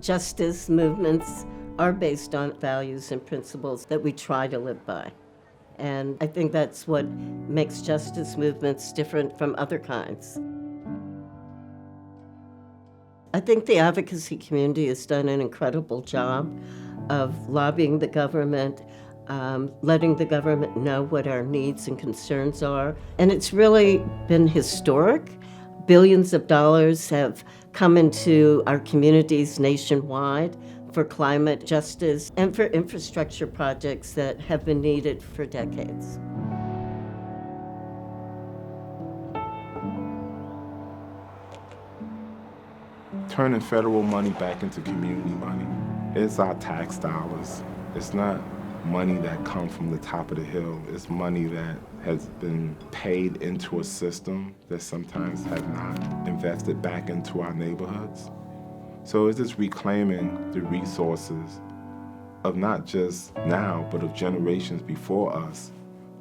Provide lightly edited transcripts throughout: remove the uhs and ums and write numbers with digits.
justice movements are based on values and principles that we try to live by. And I think that's what makes justice movements different from other kinds. I think the advocacy community has done an incredible job of lobbying the government, letting the government know what our needs and concerns are. And it's really been historic. Billions of dollars have come into our communities nationwide for climate justice and for infrastructure projects that have been needed for decades. Turning federal money back into community money. It's our tax dollars. It's not money that comes from the top of the hill. It's money that has been paid into a system that sometimes have not invested back into our neighborhoods. So it's just reclaiming the resources of not just now, but of generations before us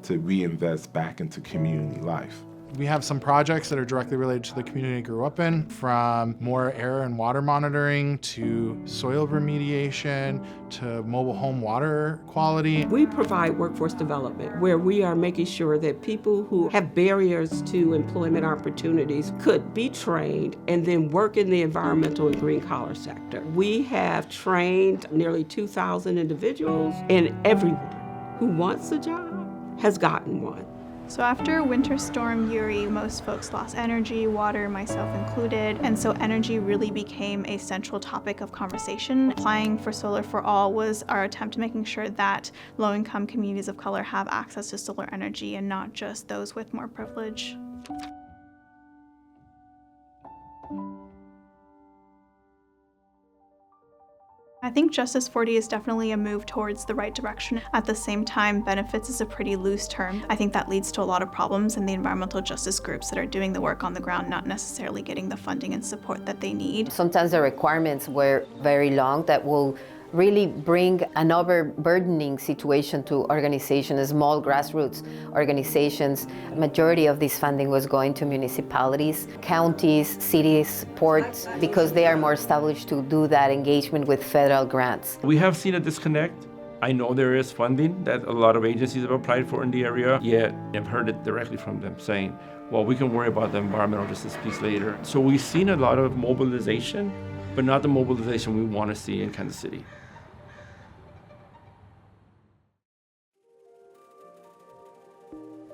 to reinvest back into community life. We have some projects that are directly related to the community I grew up in, from more air and water monitoring to soil remediation to mobile home water quality. We provide workforce development where we are making sure that people who have barriers to employment opportunities could be trained and then work in the environmental and green collar sector. We have trained nearly 2,000 individuals, and everyone who wants a job has gotten one. So after Winter Storm Uri, most folks lost energy, water, myself included, and so energy really became a central topic of conversation. Applying for Solar for All was our attempt at making sure that low-income communities of color have access to solar energy and not just those with more privilege. I think Justice40 is definitely a move towards the right direction. At the same time, benefits is a pretty loose term. I think that leads to a lot of problems in the environmental justice groups that are doing the work on the ground, not necessarily getting the funding and support that they need. Sometimes the requirements were very long that will really bring an overburdening situation to organizations, small grassroots organizations. A majority of this funding was going to municipalities, counties, cities, ports, because they are more established to do that engagement with federal grants. We have seen a disconnect. I know there is funding that a lot of agencies have applied for in the area, yet I've heard it directly from them saying, well, we can worry about the environmental justice piece later. So we've seen a lot of mobilization, but not the mobilization we want to see in Kansas City.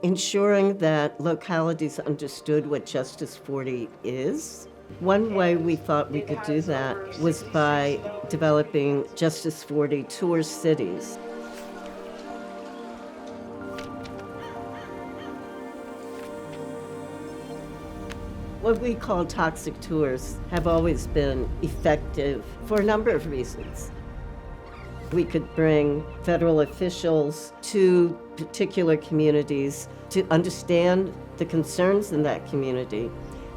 Ensuring that localities understood what Justice40 is. One way we thought we could do that was by developing Justice40 Tour Cities. What we call toxic tours have always been effective for a number of reasons. We could bring federal officials to particular communities to understand the concerns in that community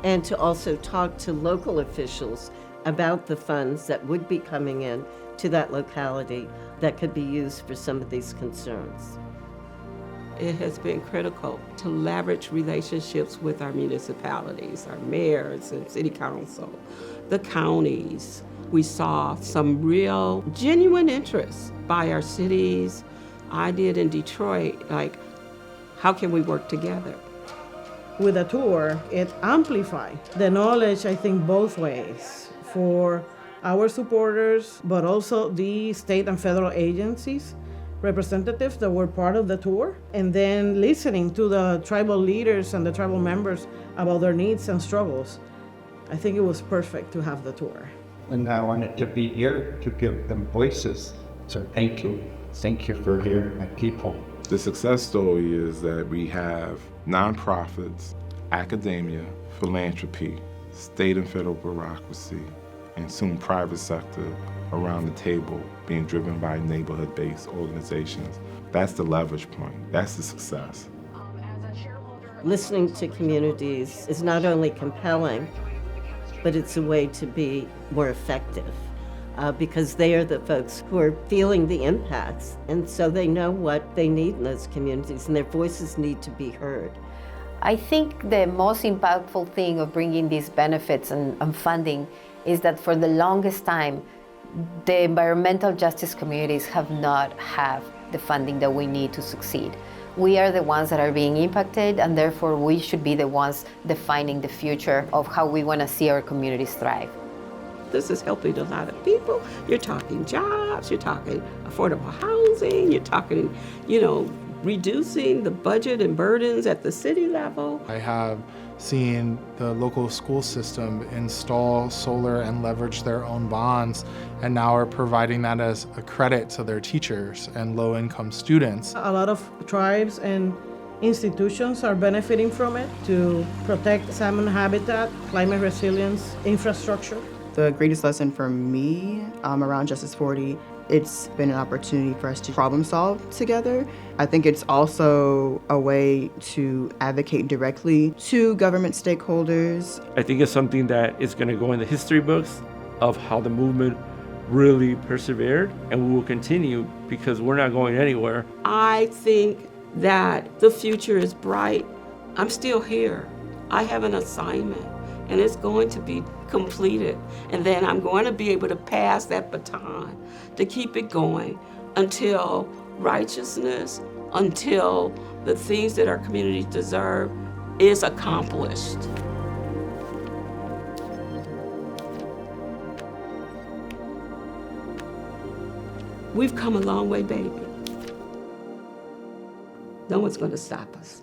and to also talk to local officials about the funds that would be coming in to that locality that could be used for some of these concerns. It has been critical to leverage relationships with our municipalities, our mayors and city council, the counties. We saw some real, genuine interest by our cities. I did in Detroit, like, how can we work together? With a tour, it amplified the knowledge, I think, both ways for our supporters, but also the state and federal agencies, representatives that were part of the tour, and then listening to the tribal leaders and the tribal members about their needs and struggles. I think it was perfect to have the tour. And I wanted to be here to give them voices. So thank you. Thank you for hearing my people. The success story is that we have nonprofits, academia, philanthropy, state and federal bureaucracy, and soon private sector around the table being driven by neighborhood-based organizations. That's the leverage point. That's the success. Listening to communities is not only compelling, but it's a way to be more effective because they are the folks who are feeling the impacts, and so they know what they need in those communities, and their voices need to be heard. I think the most impactful thing of bringing these benefits and funding is that for the longest time, The environmental justice communities have not had the funding that we need to succeed. We are the ones that are being impacted, and therefore we should be the ones defining the future of how we want to see our communities thrive. This is helping a lot of people. You're talking jobs, you're talking affordable housing, you're talking, reducing the budget and burdens at the city level. I have seen the local school system install solar and leverage their own bonds, and now are providing that as a credit to their teachers and low-income students. A lot of tribes and institutions are benefiting from it to protect salmon habitat, climate resilience, infrastructure. The greatest lesson for me around Justice40, it's been an opportunity for us to problem solve together. I think it's also a way to advocate directly to government stakeholders. I think it's something that is going to go in the history books of how the movement really persevered, and we will continue because we're not going anywhere. I think that the future is bright. I'm still here. I have an assignment, and it's going to be completed. And then I'm going to be able to pass that baton to keep it going until righteousness, until the things that our communities deserve is accomplished. We've come a long way, baby. No one's going to stop us.